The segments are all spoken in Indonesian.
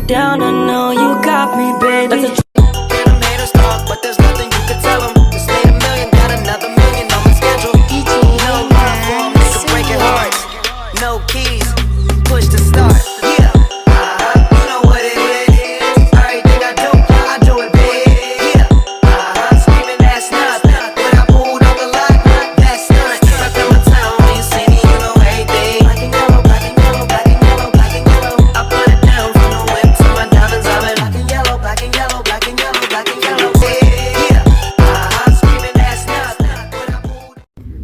down, I know you got me, baby.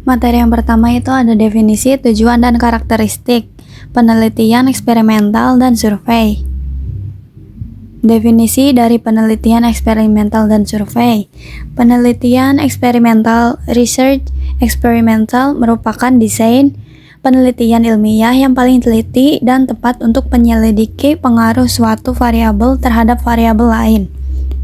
Materi yang pertama itu ada definisi, tujuan, dan karakteristik, penelitian eksperimental, dan survei. Definisi dari penelitian eksperimental dan survei. Penelitian eksperimental, research eksperimental, merupakan desain penelitian ilmiah yang paling teliti dan tepat untuk menyelidiki pengaruh suatu variabel terhadap variabel lain.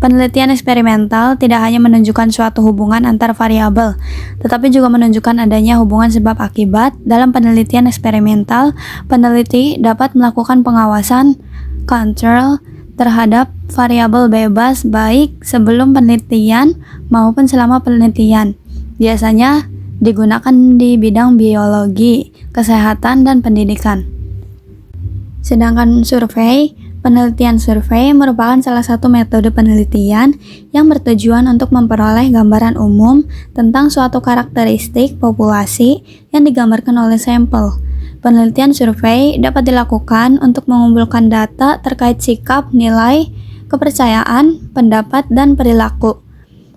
Penelitian eksperimental tidak hanya menunjukkan suatu hubungan antar variabel, tetapi juga menunjukkan adanya hubungan sebab akibat. Dalam penelitian eksperimental, peneliti dapat melakukan pengawasan kontrol terhadap variabel bebas baik sebelum penelitian maupun selama penelitian. Biasanya digunakan di bidang biologi, kesehatan, dan pendidikan. Sedangkan survei, penelitian survei merupakan salah satu metode penelitian yang bertujuan untuk memperoleh gambaran umum tentang suatu karakteristik populasi yang digambarkan oleh sampel. Penelitian survei dapat dilakukan untuk mengumpulkan data terkait sikap, nilai, kepercayaan, pendapat, dan perilaku.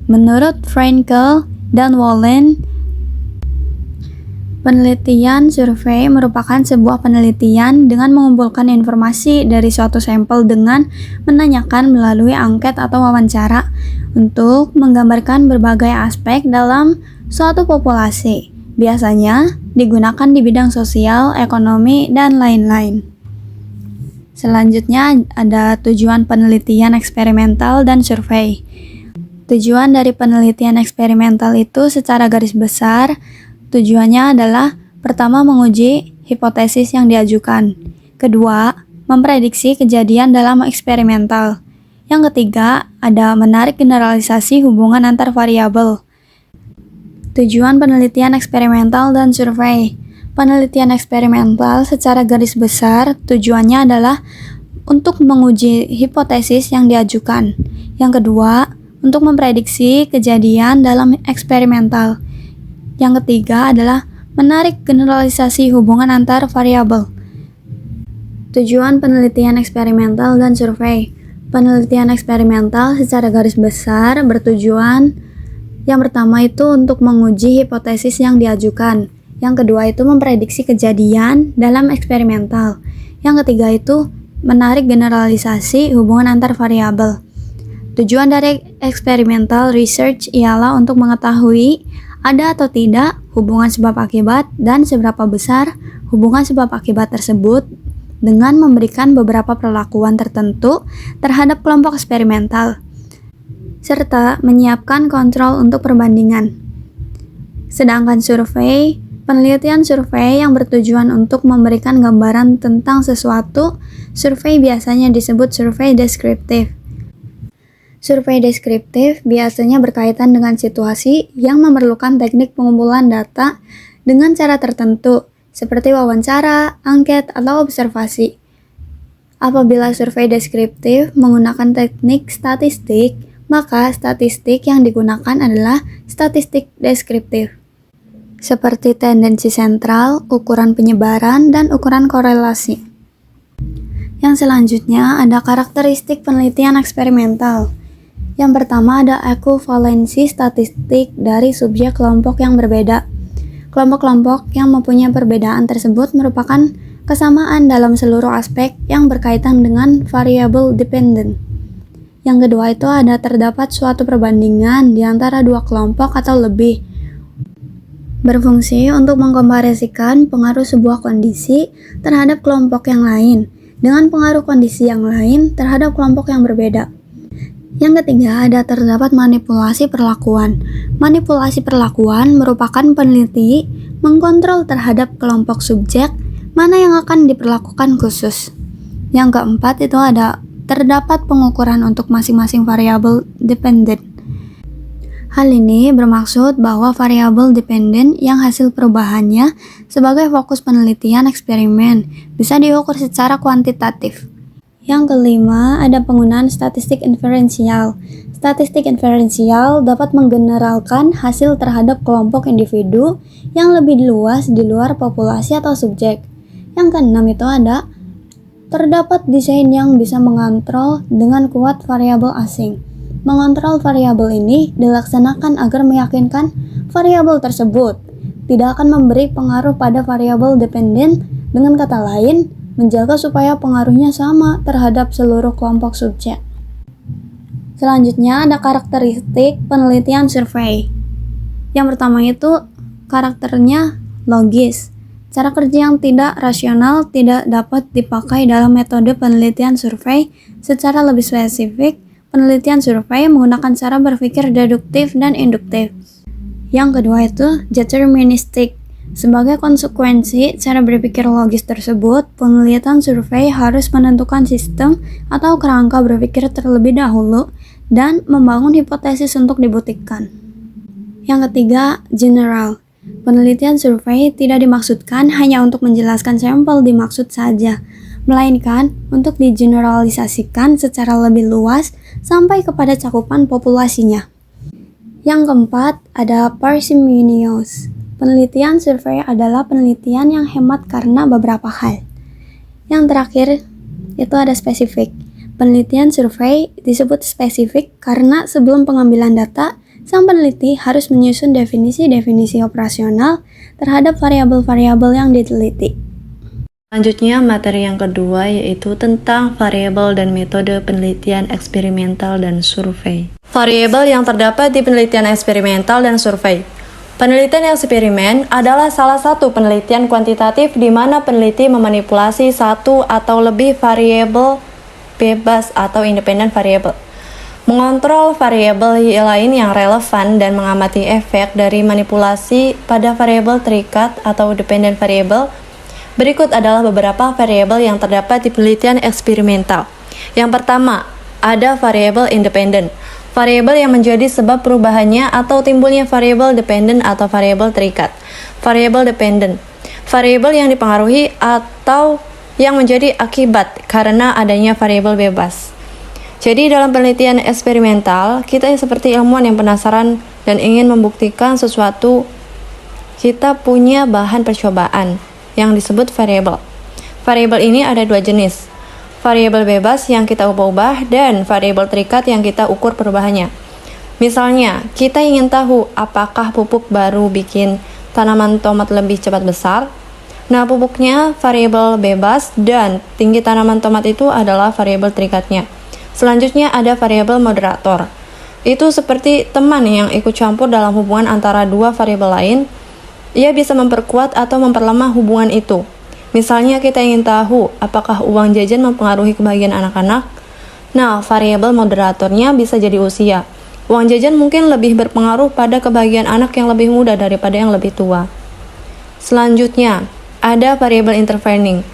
Menurut Frankel dan Wallen, penelitian survei merupakan sebuah penelitian dengan mengumpulkan informasi dari suatu sampel dengan menanyakan melalui angket atau wawancara untuk menggambarkan berbagai aspek dalam suatu populasi. Biasanya digunakan di bidang sosial, ekonomi, dan lain-lain. Selanjutnya ada tujuan penelitian eksperimental dan survei. Tujuan dari penelitian eksperimental itu secara garis besar tujuannya adalah pertama menguji hipotesis yang diajukan, kedua memprediksi kejadian dalam eksperimental, yang ketiga ada menarik generalisasi hubungan antar variabel. Tujuan penelitian eksperimental dan survei. Penelitian eksperimental secara garis besar tujuannya adalah untuk menguji hipotesis yang diajukan, yang kedua untuk memprediksi kejadian dalam eksperimental. Yang ketiga adalah menarik generalisasi hubungan antar variabel. Tujuan penelitian eksperimental dan survei. Penelitian eksperimental secara garis besar bertujuan yang pertama itu untuk menguji hipotesis yang diajukan. Yang kedua itu memprediksi kejadian dalam eksperimental. Yang ketiga itu menarik generalisasi hubungan antar variabel. Tujuan dari eksperimental research ialah untuk mengetahui ada atau tidak hubungan sebab akibat dan seberapa besar hubungan sebab akibat tersebut dengan memberikan beberapa perlakuan tertentu terhadap kelompok eksperimental, serta menyiapkan kontrol untuk perbandingan. Sedangkan survei, penelitian survei yang bertujuan untuk memberikan gambaran tentang sesuatu, survei biasanya disebut survei deskriptif. Survei deskriptif biasanya berkaitan dengan situasi yang memerlukan teknik pengumpulan data dengan cara tertentu, seperti wawancara, angket, atau observasi. Apabila survei deskriptif menggunakan teknik statistik, maka statistik yang digunakan adalah statistik deskriptif, seperti tendensi sentral, ukuran penyebaran, dan ukuran korelasi. Yang selanjutnya ada karakteristik penelitian eksperimental. Yang pertama ada ekuivalensi statistik dari subjek kelompok yang berbeda. Kelompok-kelompok yang mempunyai perbedaan tersebut merupakan kesamaan dalam seluruh aspek yang berkaitan dengan variable dependent. Yang kedua itu ada terdapat suatu perbandingan di antara dua kelompok atau lebih, berfungsi untuk mengkomparasikan pengaruh sebuah kondisi terhadap kelompok yang lain dengan pengaruh kondisi yang lain terhadap kelompok yang berbeda. Yang ketiga ada terdapat manipulasi perlakuan. Manipulasi perlakuan merupakan peneliti mengkontrol terhadap kelompok subjek mana yang akan diperlakukan khusus. Yang keempat itu ada terdapat pengukuran untuk masing-masing variabel dependent. Hal ini bermaksud bahwa variabel dependent yang hasil perubahannya sebagai fokus penelitian eksperimen bisa diukur secara kuantitatif. Yang kelima, ada penggunaan statistik inferensial. Statistik inferensial dapat menggeneralkan hasil terhadap kelompok individu yang lebih luas di luar populasi atau subjek. Yang keenam itu ada terdapat desain yang bisa mengontrol dengan kuat variabel asing. Mengontrol variabel ini dilaksanakan agar meyakinkan variabel tersebut tidak akan memberi pengaruh pada variabel dependent, dengan kata lain, menjaga supaya pengaruhnya sama terhadap seluruh kelompok subjek. Selanjutnya ada karakteristik penelitian survei. Yang pertama itu karakternya logis. Cara kerja yang tidak rasional tidak dapat dipakai dalam metode penelitian survei. Secara lebih spesifik, penelitian survei menggunakan cara berpikir deduktif dan induktif. Yang kedua itu deterministik. Sebagai konsekuensi cara berpikir logis tersebut, penelitian survei harus menentukan sistem atau kerangka berpikir terlebih dahulu dan membangun hipotesis untuk dibuktikan. Yang ketiga, general. Penelitian survei tidak dimaksudkan hanya untuk menjelaskan sampel dimaksud saja, melainkan untuk digeneralisasikan secara lebih luas sampai kepada cakupan populasinya. Yang keempat, ada parsimonious. Penelitian survei adalah penelitian yang hemat karena beberapa hal. Yang terakhir, itu ada spesifik. Penelitian survei disebut spesifik karena sebelum pengambilan data, sang peneliti harus menyusun definisi-definisi operasional terhadap variabel-variabel yang diteliti. Selanjutnya, materi yang kedua yaitu tentang variabel dan metode penelitian eksperimental dan survei. Variabel yang terdapat di penelitian eksperimental dan survei. Penelitian eksperimen adalah salah satu penelitian kuantitatif di mana peneliti memanipulasi satu atau lebih variabel bebas atau independen variabel, mengontrol variabel lain yang relevan dan mengamati efek dari manipulasi pada variabel terikat atau dependent variabel. Berikut adalah beberapa variabel yang terdapat di penelitian eksperimental. Yang pertama, ada variabel independen. Variabel yang menjadi sebab perubahannya atau timbulnya variabel dependent atau variabel terikat. Variabel dependent, variabel yang dipengaruhi atau yang menjadi akibat karena adanya variabel bebas. Jadi dalam penelitian eksperimental, kita seperti ilmuwan yang penasaran dan ingin membuktikan sesuatu. Kita punya bahan percobaan yang disebut variabel. Variabel ini ada dua jenis. Variabel bebas yang kita ubah-ubah dan variabel terikat yang kita ukur perubahannya. Misalnya, kita ingin tahu apakah pupuk baru bikin tanaman tomat lebih cepat besar. Nah, pupuknya variabel bebas dan tinggi tanaman tomat itu adalah variabel terikatnya. Selanjutnya ada variabel moderator. Itu seperti teman yang ikut campur dalam hubungan antara dua variabel lain. Ia bisa memperkuat atau memperlemah hubungan itu. Misalnya kita ingin tahu apakah uang jajan mempengaruhi kebahagiaan anak-anak. Nah, variabel moderatornya bisa jadi usia. Uang jajan mungkin lebih berpengaruh pada kebahagiaan anak yang lebih muda daripada yang lebih tua. Selanjutnya, ada variabel intervening.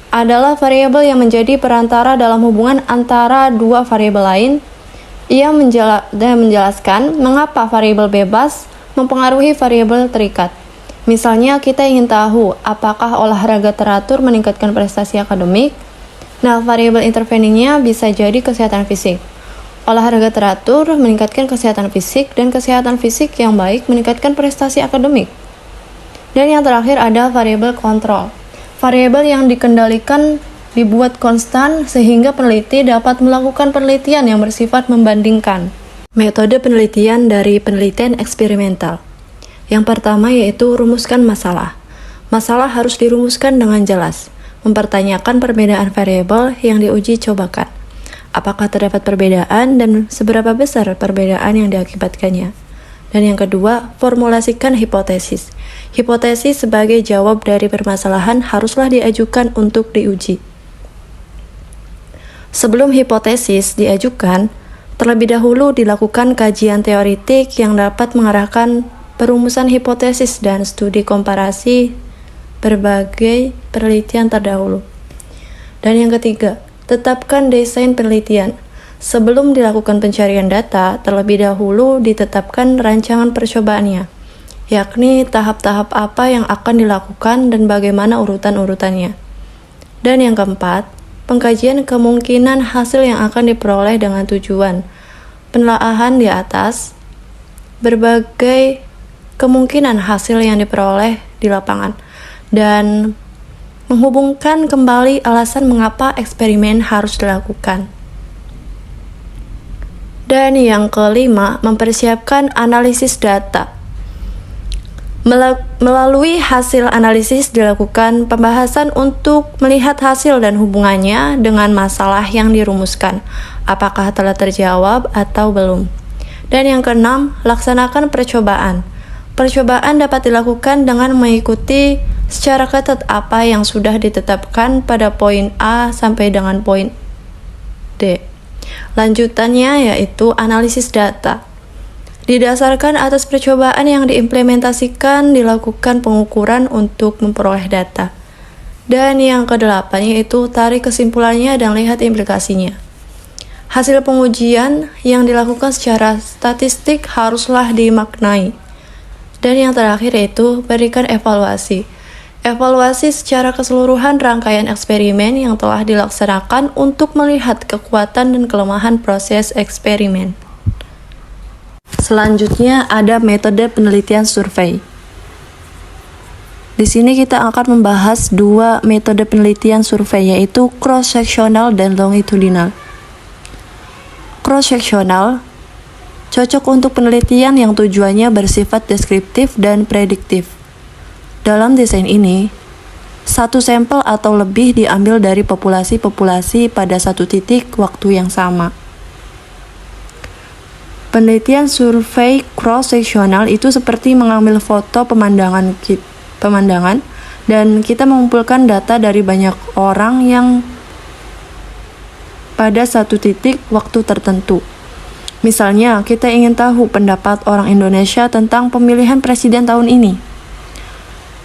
Adalah variabel yang menjadi perantara dalam hubungan antara dua variabel lain. Ia menjelaskan mengapa variabel bebas mempengaruhi variabel terikat. Misalnya kita ingin tahu apakah olahraga teratur meningkatkan prestasi akademik. Nah, variabel interveningnya bisa jadi kesehatan fisik. Olahraga teratur meningkatkan kesehatan fisik dan kesehatan fisik yang baik meningkatkan prestasi akademik. Dan yang terakhir ada variabel kontrol. Variabel yang dikendalikan dibuat konstan sehingga peneliti dapat melakukan penelitian yang bersifat membandingkan. Metode penelitian dari penelitian eksperimental. Yang pertama yaitu rumuskan masalah. Masalah harus dirumuskan dengan jelas. Mempertanyakan perbedaan variabel yang diuji cobakan. Apakah terdapat perbedaan dan seberapa besar perbedaan yang diakibatkannya. Dan yang kedua, formulasikan hipotesis. Hipotesis sebagai jawab dari permasalahan haruslah diajukan untuk diuji. Sebelum hipotesis diajukan, terlebih dahulu dilakukan kajian teoritik yang dapat mengarahkan perumusan hipotesis dan studi komparasi berbagai penelitian terdahulu. Dan yang ketiga, Tetapkan desain penelitian. Sebelum dilakukan pencarian data, terlebih dahulu ditetapkan rancangan percobaannya, yakni tahap-tahap apa yang akan dilakukan dan bagaimana urutan-urutannya. Dan yang keempat, pengkajian kemungkinan hasil yang akan diperoleh dengan tujuan penelaahan di atas berbagai kemungkinan hasil yang diperoleh di lapangan dan menghubungkan kembali alasan mengapa eksperimen harus dilakukan. Dan yang kelima, mempersiapkan analisis data. Melalui hasil analisis dilakukan pembahasan untuk melihat hasil dan hubungannya dengan masalah yang dirumuskan, apakah telah terjawab atau belum. Dan yang keenam, laksanakan percobaan. Percobaan dapat dilakukan dengan mengikuti secara ketat apa yang sudah ditetapkan pada poin A sampai dengan poin D. Lanjutannya yaitu analisis data. Didasarkan atas percobaan yang diimplementasikan, dilakukan pengukuran untuk memperoleh data. Dan yang kedelapan yaitu tarik kesimpulannya dan lihat implikasinya. Hasil pengujian yang dilakukan secara statistik haruslah dimaknai. Dan yang terakhir yaitu berikan evaluasi. Evaluasi secara keseluruhan rangkaian eksperimen yang telah dilaksanakan untuk melihat kekuatan dan kelemahan proses eksperimen. Selanjutnya ada metode penelitian survei. Di sini kita akan membahas dua metode penelitian survei, yaitu cross-sectional dan longitudinal. Cross-sectional cocok untuk penelitian yang tujuannya bersifat deskriptif dan prediktif. Dalam desain ini, satu sampel atau lebih diambil dari populasi-populasi pada satu titik waktu yang sama. Penelitian survei cross-sectional itu seperti mengambil foto pemandangan dan kita mengumpulkan data dari banyak orang yang pada satu titik waktu tertentu. Misalnya, kita ingin tahu pendapat orang Indonesia tentang pemilihan presiden tahun ini.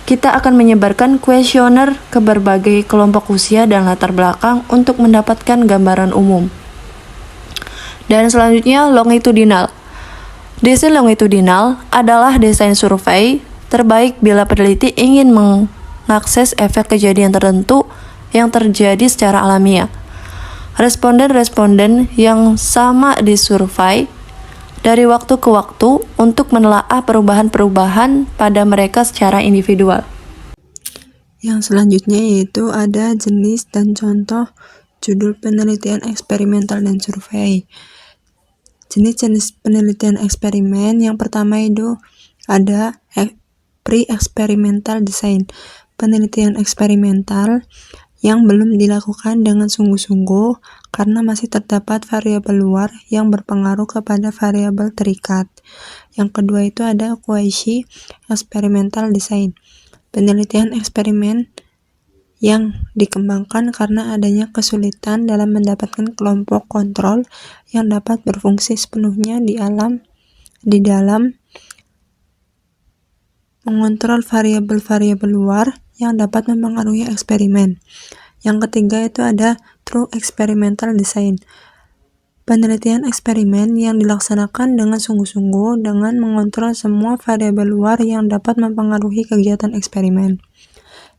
Kita akan menyebarkan kuesioner ke berbagai kelompok usia dan latar belakang untuk mendapatkan gambaran umum. Dan selanjutnya longitudinal. Desain longitudinal adalah desain survei terbaik bila peneliti ingin mengakses efek kejadian tertentu yang terjadi secara alamiah. Responden-responden yang sama disurvei dari waktu ke waktu untuk menelaah perubahan-perubahan pada mereka secara individual. Yang selanjutnya yaitu ada jenis dan contoh judul penelitian eksperimental dan survei. Jenis-jenis penelitian eksperimen yang pertama itu ada pre-experimental design. Penelitian eksperimental yang belum dilakukan dengan sungguh-sungguh karena masih terdapat variabel luar yang berpengaruh kepada variabel terikat. Yang kedua itu ada quasi-experimental design. Penelitian eksperimen yang dikembangkan karena adanya kesulitan dalam mendapatkan kelompok kontrol yang dapat berfungsi sepenuhnya di dalam mengontrol variabel-variabel luar yang dapat mempengaruhi eksperimen. Yang ketiga itu ada true experimental design. Penelitian eksperimen yang dilaksanakan dengan sungguh-sungguh dengan mengontrol semua variabel luar yang dapat mempengaruhi kegiatan eksperimen.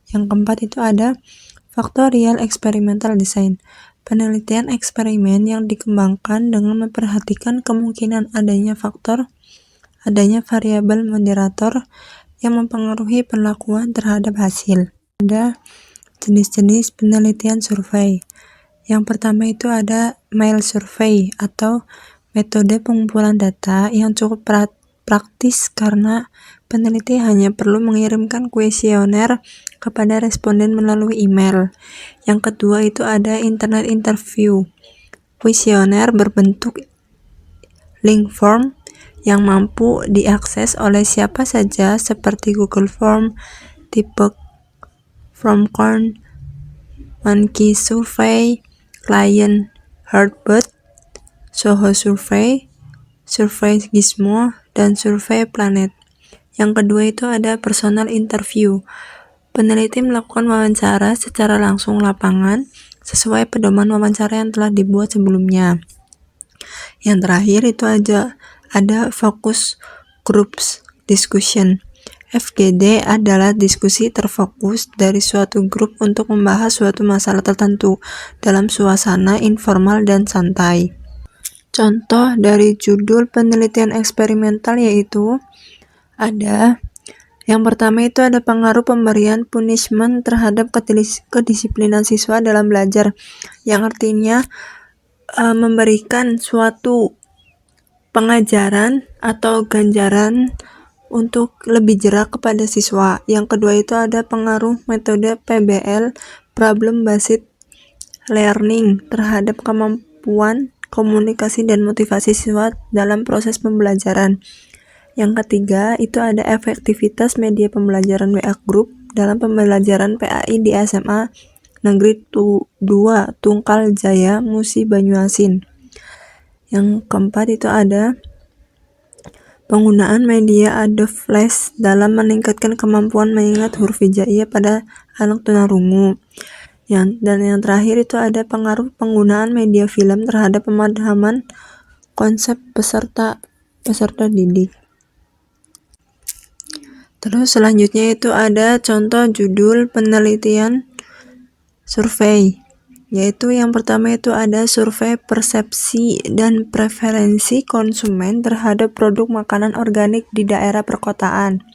Yang keempat itu ada factorial experimental design. Penelitian eksperimen yang dikembangkan dengan memperhatikan kemungkinan adanya variabel moderator yang mempengaruhi perlakuan terhadap hasil. Ada jenis-jenis penelitian survei. Yang pertama itu ada mail survey atau metode pengumpulan data yang cukup praktis karena peneliti hanya perlu mengirimkan kuesioner kepada responden melalui email. Yang kedua itu ada internet interview. Kuesioner berbentuk link form yang mampu diakses oleh siapa saja seperti Google Form, tipe Formcorn, Monkey Survey, Client Heartbeat, Soho Survey, Survey Gizmo, dan Survey Planet. Yang kedua itu ada personal interview. Peneliti melakukan wawancara secara langsung lapangan sesuai pedoman wawancara yang telah dibuat sebelumnya. Yang terakhir itu ada focus groups discussion. FGD adalah diskusi terfokus dari suatu grup untuk membahas suatu masalah tertentu dalam suasana informal dan santai. Contoh dari judul penelitian eksperimental yaitu ada yang pertama itu ada pengaruh pemberian punishment terhadap kedisiplinan siswa dalam belajar, yang artinya memberikan suatu pengajaran atau ganjaran untuk lebih jerak kepada siswa. Yang kedua itu ada pengaruh metode PBL, Problem Based Learning, terhadap kemampuan komunikasi dan motivasi siswa dalam proses pembelajaran. Yang ketiga itu ada efektivitas media pembelajaran WA Group dalam pembelajaran PAI di SMA Negeri 2 Tungkal Jaya, Musi, Banyuasin. Yang keempat itu ada penggunaan media Adobe Flash dalam meningkatkan kemampuan mengingat huruf hijaiyah pada anak tunarungu. Dan yang terakhir itu ada pengaruh penggunaan media film terhadap pemahaman konsep peserta didik. Terus selanjutnya itu ada contoh judul penelitian survei, yaitu yang pertama itu ada survei persepsi dan preferensi konsumen terhadap produk makanan organik di daerah perkotaan.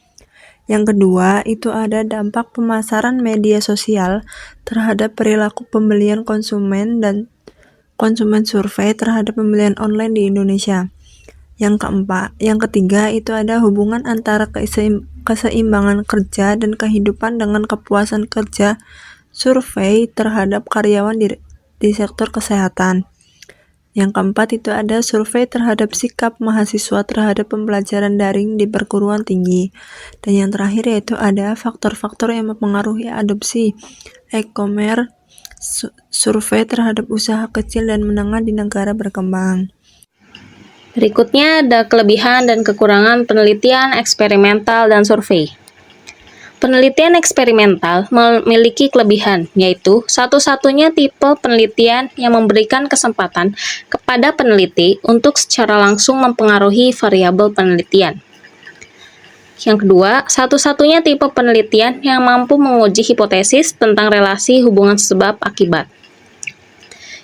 Yang kedua itu ada dampak pemasaran media sosial terhadap perilaku pembelian konsumen dan konsumen survei terhadap pembelian online di Indonesia. Yang ketiga itu ada hubungan antara keseimbangan kerja dan kehidupan dengan kepuasan kerja survei terhadap karyawan di sektor kesehatan. Yang keempat itu ada survei terhadap sikap mahasiswa terhadap pembelajaran daring di perguruan tinggi. Dan yang terakhir yaitu ada faktor-faktor yang mempengaruhi adopsi e-commerce survei terhadap usaha kecil dan menengah di negara berkembang. Berikutnya ada kelebihan dan kekurangan penelitian eksperimental dan survei. Penelitian eksperimental memiliki kelebihan, yaitu satu-satunya tipe penelitian yang memberikan kesempatan kepada peneliti untuk secara langsung mempengaruhi variabel penelitian. Yang kedua, satu-satunya tipe penelitian yang mampu menguji hipotesis tentang relasi hubungan sebab akibat.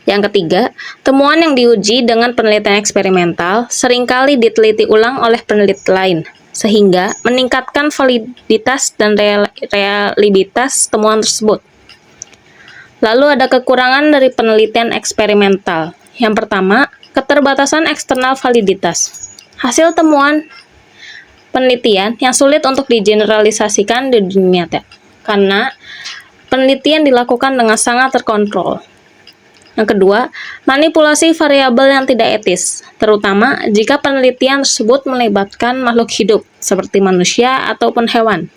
Yang ketiga, temuan yang diuji dengan penelitian eksperimental seringkali diteliti ulang oleh peneliti lain, sehingga meningkatkan validitas dan reliabilitas temuan tersebut. Lalu ada kekurangan dari penelitian eksperimental. Yang pertama, keterbatasan eksternal validitas. Hasil temuan penelitian yang sulit untuk digeneralisasikan di dunia nyata, karena penelitian dilakukan dengan sangat terkontrol. Yang kedua, manipulasi variabel yang tidak etis, terutama jika penelitian tersebut melibatkan makhluk hidup, seperti manusia ataupun hewan.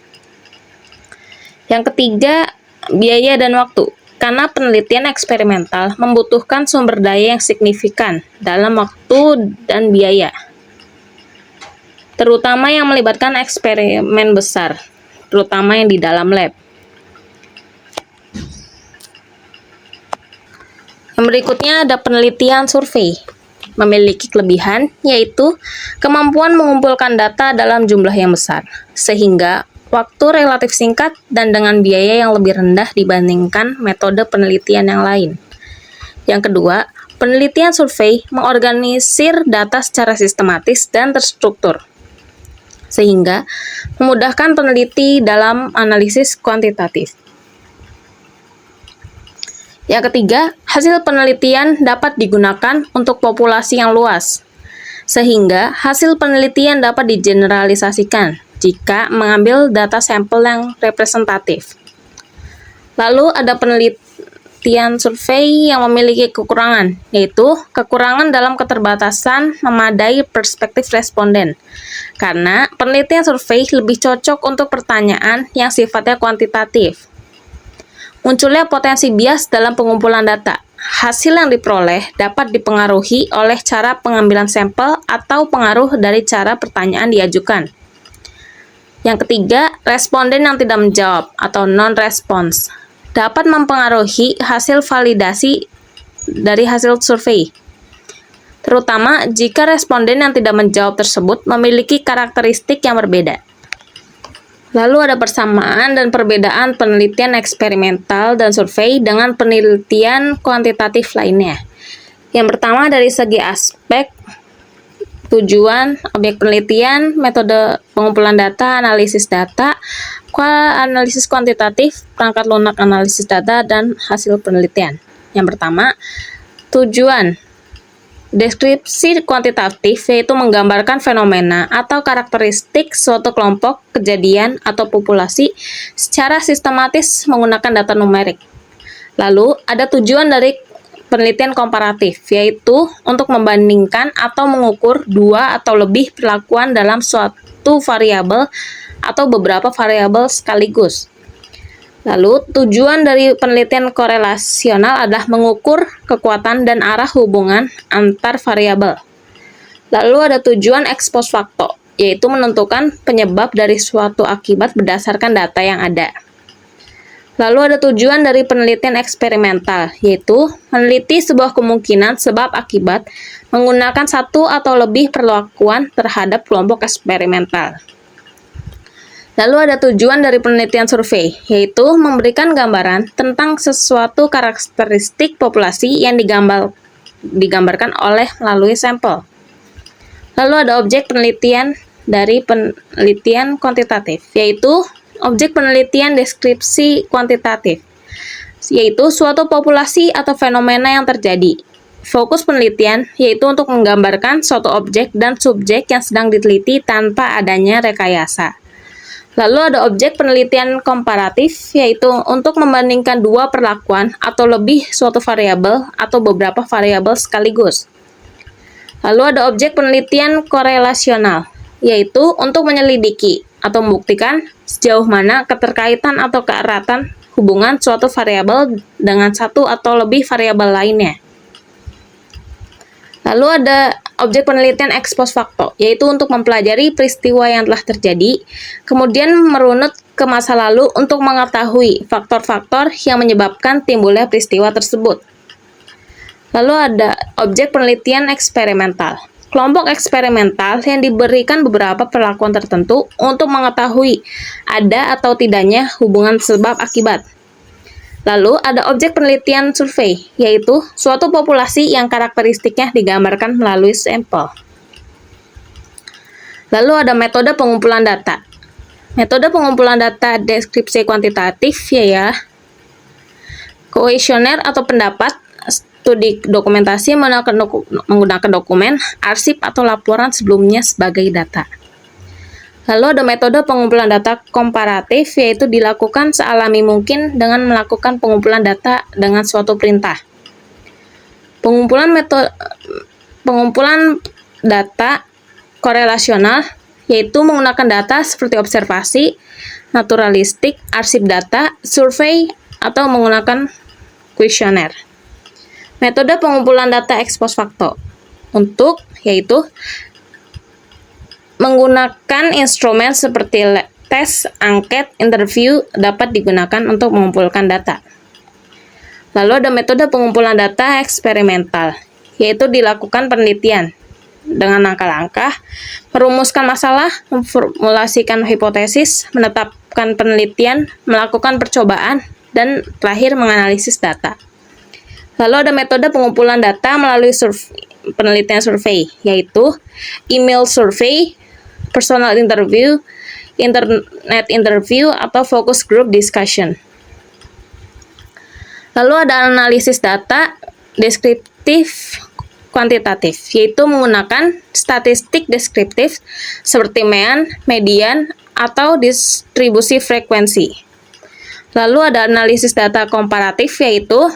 Yang ketiga, biaya dan waktu, karena penelitian eksperimental membutuhkan sumber daya yang signifikan dalam waktu dan biaya, terutama yang melibatkan eksperimen besar, terutama yang di dalam lab. Yang berikutnya ada penelitian survei. Memiliki kelebihan, yaitu kemampuan mengumpulkan data dalam jumlah yang besar, sehingga waktu relatif singkat dan dengan biaya yang lebih rendah dibandingkan metode penelitian yang lain. Yang kedua, penelitian survei mengorganisir data secara sistematis dan terstruktur, sehingga memudahkan peneliti dalam analisis kuantitatif. Yang ketiga, hasil penelitian dapat digunakan untuk populasi yang luas, sehingga hasil penelitian dapat digeneralisasikan jika mengambil data sampel yang representatif. Lalu ada penelitian survei yang memiliki kekurangan, yaitu kekurangan dalam keterbatasan memadai perspektif responden, karena penelitian survei lebih cocok untuk pertanyaan yang sifatnya kuantitatif. Munculnya potensi bias dalam pengumpulan data. Hasil yang diperoleh dapat dipengaruhi oleh cara pengambilan sampel atau pengaruh dari cara pertanyaan diajukan. Yang ketiga, responden yang tidak menjawab atau non-response. dapat mempengaruhi hasil validasi dari hasil survei, terutama jika responden yang tidak menjawab tersebut memiliki karakteristik yang berbeda. Lalu ada persamaan dan perbedaan penelitian eksperimental dan survei dengan penelitian kuantitatif lainnya. Yang pertama dari segi aspek tujuan, objek penelitian, metode pengumpulan data, analisis data, analisis kuantitatif, perangkat lunak analisis data, dan hasil penelitian. Yang pertama, tujuan. Deskripsi kuantitatif yaitu menggambarkan fenomena atau karakteristik suatu kelompok, kejadian, atau populasi secara sistematis menggunakan data numerik. Lalu, ada tujuan dari penelitian komparatif, yaitu untuk membandingkan atau mengukur dua atau lebih perlakuan dalam suatu variabel atau beberapa variabel sekaligus. Lalu, tujuan dari penelitian korelasional adalah mengukur kekuatan dan arah hubungan antar variabel. Lalu ada tujuan ex post facto, yaitu menentukan penyebab dari suatu akibat berdasarkan data yang ada. Lalu ada tujuan dari penelitian eksperimental, yaitu meneliti sebuah kemungkinan sebab akibat menggunakan satu atau lebih perlakuan terhadap kelompok eksperimental. Lalu ada tujuan dari penelitian survei, yaitu memberikan gambaran tentang sesuatu karakteristik populasi yang digambarkan melalui sampel. Lalu ada objek penelitian dari penelitian kuantitatif, yaitu objek penelitian deskripsi kuantitatif, yaitu suatu populasi atau fenomena yang terjadi. Fokus penelitian yaitu untuk menggambarkan suatu objek dan subjek yang sedang diteliti tanpa adanya rekayasa. Lalu ada objek penelitian komparatif, yaitu untuk membandingkan dua perlakuan atau lebih suatu variabel atau beberapa variabel sekaligus. Lalu ada objek penelitian korelasional, yaitu untuk menyelidiki atau membuktikan sejauh mana keterkaitan atau keeratan hubungan suatu variabel dengan satu atau lebih variabel lainnya. Lalu ada objek penelitian ex post facto, yaitu untuk mempelajari peristiwa yang telah terjadi, kemudian merunut ke masa lalu untuk mengetahui faktor-faktor yang menyebabkan timbulnya peristiwa tersebut. Lalu ada objek penelitian eksperimental. Kelompok eksperimental yang diberikan beberapa perlakuan tertentu untuk mengetahui ada atau tidaknya hubungan sebab akibat. Lalu ada objek penelitian survei, yaitu suatu populasi yang karakteristiknya digambarkan melalui sampel. Lalu ada metode pengumpulan data. Metode pengumpulan data deskripsi kuantitatif ya, kuesioner atau pendapat, studi dokumentasi menggunakan dokumen, arsip atau laporan sebelumnya sebagai data. Lalu ada metode pengumpulan data komparatif, yaitu dilakukan sealami mungkin dengan melakukan pengumpulan data dengan suatu perintah. Pengumpulan data korelasional, yaitu menggunakan data seperti observasi, naturalistik, arsip data, survei, atau menggunakan kuesioner. Metode pengumpulan data ex post facto, yaitu menggunakan instrumen seperti tes, angket, interview dapat digunakan untuk mengumpulkan data. Lalu ada metode pengumpulan data eksperimental, yaitu dilakukan penelitian dengan langkah-langkah, merumuskan masalah, memformulasikan hipotesis, menetapkan penelitian, melakukan percobaan, dan terakhir menganalisis data. Lalu ada metode pengumpulan data melalui penelitian survei, yaitu email survey, personal interview, internet interview, atau focus group discussion. Lalu ada analisis data deskriptif kuantitatif, yaitu menggunakan statistik deskriptif seperti median, atau distribusi frekuensi. Lalu ada analisis data komparatif, yaitu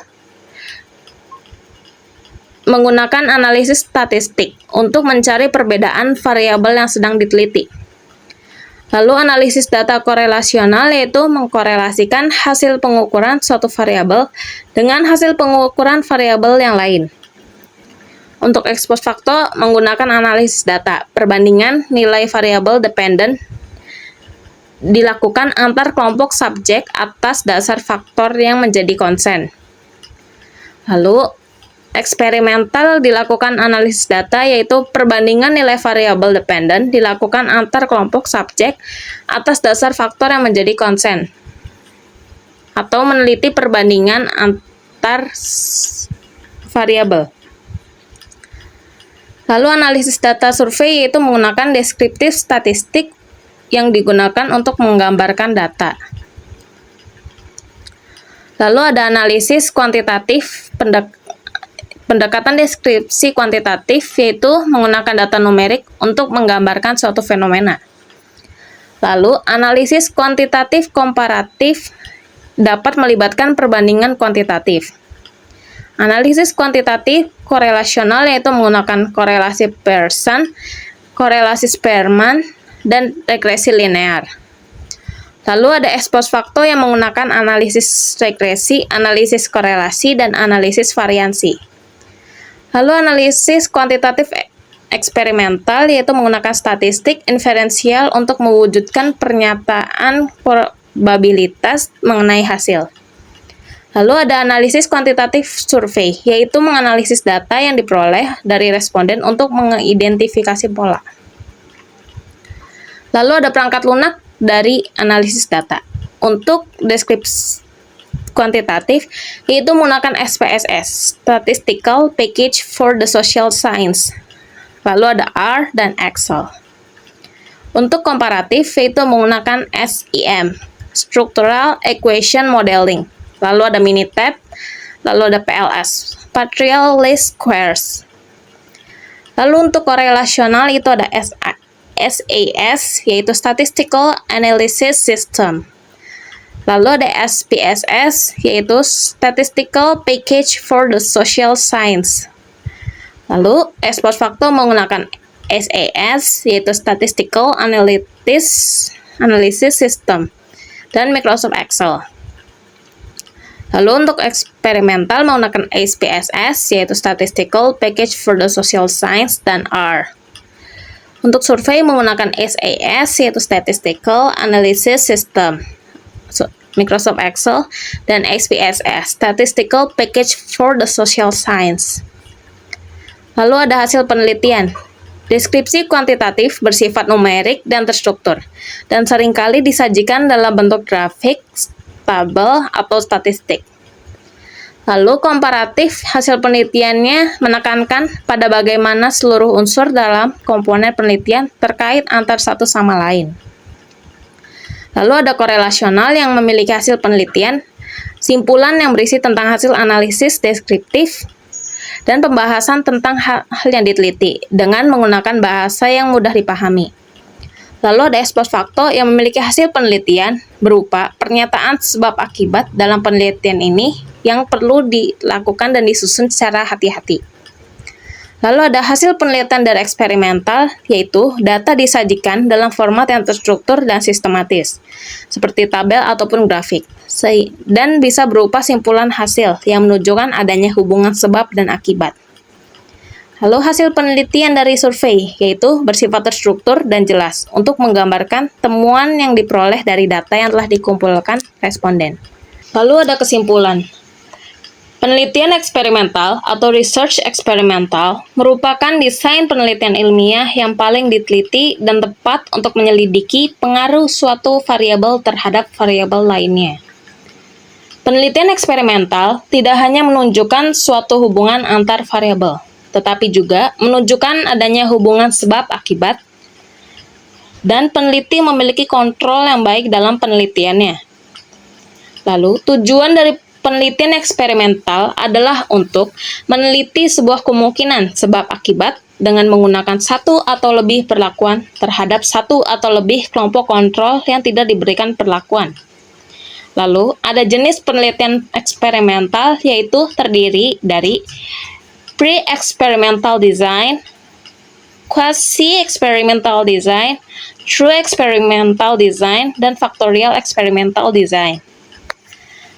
menggunakan analisis statistik untuk mencari perbedaan variabel yang sedang diteliti. Lalu analisis data korelasional, yaitu mengkorelasikan hasil pengukuran suatu variabel dengan hasil pengukuran variabel yang lain. Untuk ex post facto menggunakan analisis data, perbandingan nilai variabel dependent dilakukan antar kelompok subjek atas dasar faktor yang menjadi konsen. Lalu, eksperimental dilakukan analisis data, yaitu perbandingan nilai variabel dependen dilakukan antar kelompok subjek atas dasar faktor yang menjadi konsen, atau meneliti perbandingan antar variabel. Lalu analisis data survei yaitu menggunakan deskriptif statistik yang digunakan untuk menggambarkan data. Lalu ada analisis kuantitatif, pendekatan deskripsi kuantitatif yaitu menggunakan data numerik untuk menggambarkan suatu fenomena. Lalu analisis kuantitatif komparatif dapat melibatkan perbandingan kuantitatif. Analisis kuantitatif korelasional yaitu menggunakan korelasi Pearson, korelasi Spearman, dan regresi linear. Lalu ada ex post facto yang menggunakan analisis regresi, analisis korelasi, dan analisis variansi. Lalu analisis kuantitatif eksperimental yaitu menggunakan statistik inferensial untuk mewujudkan pernyataan probabilitas mengenai hasil. Lalu ada analisis kuantitatif survei, yaitu menganalisis data yang diperoleh dari responden untuk mengidentifikasi pola. Lalu ada perangkat lunak dari analisis data. Untuk deskripsi kuantitatif, yaitu menggunakan SPSS, Statistical Package for the Social Science. Lalu ada R dan Excel. Untuk komparatif, yaitu menggunakan SEM, Structural Equation Modeling. Lalu ada Minitab, lalu ada PLS, Partial Least Squares. Lalu untuk korelasional itu ada SAS, yaitu Statistical Analysis System. Lalu ada SPSS, yaitu Statistical Package for the Social Science. Lalu ex post facto menggunakan SAS, yaitu Statistical Analysis System, dan Microsoft Excel. Lalu untuk eksperimental menggunakan SPSS, yaitu Statistical Package for the Social Science, dan R. Untuk survei menggunakan SAS, yaitu Statistical Analysis System, Microsoft Excel, dan SPSS, Statistical Package for the Social Science. Lalu ada hasil penelitian. Deskripsi kuantitatif bersifat numerik dan terstruktur, dan seringkali disajikan dalam bentuk grafik, tabel, atau statistik. Lalu komparatif, hasil penelitiannya menekankan pada bagaimana seluruh unsur dalam komponen penelitian terkait antar satu sama lain. Lalu ada korelasional yang memiliki hasil penelitian, simpulan yang berisi tentang hasil analisis deskriptif, dan pembahasan tentang hal yang diteliti dengan menggunakan bahasa yang mudah dipahami. Lalu ada ex post facto yang memiliki hasil penelitian berupa pernyataan sebab akibat dalam penelitian ini yang perlu dilakukan dan disusun secara hati-hati. Lalu ada hasil penelitian dari eksperimental, yaitu data disajikan dalam format yang terstruktur dan sistematis, seperti tabel ataupun grafik, dan bisa berupa simpulan hasil yang menunjukkan adanya hubungan sebab dan akibat. Lalu hasil penelitian dari survei, yaitu bersifat terstruktur dan jelas untuk menggambarkan temuan yang diperoleh dari data yang telah dikumpulkan responden. Lalu ada kesimpulan. Penelitian eksperimental atau research eksperimental merupakan desain penelitian ilmiah yang paling diteliti dan tepat untuk menyelidiki pengaruh suatu variabel terhadap variabel lainnya. Penelitian eksperimental tidak hanya menunjukkan suatu hubungan antar variabel, tetapi juga menunjukkan adanya hubungan sebab akibat, dan peneliti memiliki kontrol yang baik dalam penelitiannya. Lalu, tujuan dari penelitian eksperimental adalah untuk meneliti sebuah kemungkinan sebab akibat dengan menggunakan satu atau lebih perlakuan terhadap satu atau lebih kelompok kontrol yang tidak diberikan perlakuan. Lalu, ada jenis penelitian eksperimental yaitu terdiri dari pre-experimental design, quasi-experimental design, true experimental design, dan factorial experimental design.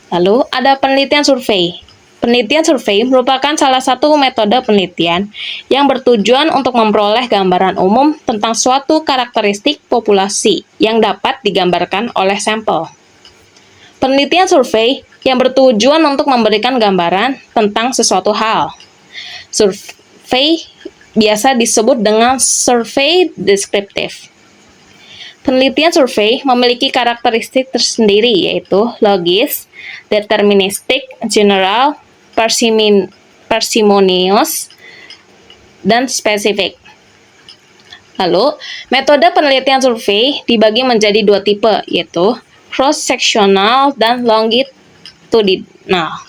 Lalu, ada penelitian survei. Penelitian survei merupakan salah satu metode penelitian yang bertujuan untuk memperoleh gambaran umum tentang suatu karakteristik populasi yang dapat digambarkan oleh sampel. Penelitian survei yang bertujuan untuk memberikan gambaran tentang sesuatu hal. Survei biasa disebut dengan survei deskriptif. Penelitian survei memiliki karakteristik tersendiri yaitu logis, deterministik, general, parsimonious, dan spesifik. Lalu, metode penelitian survei dibagi menjadi dua tipe, yaitu cross-sectional dan longitudinal.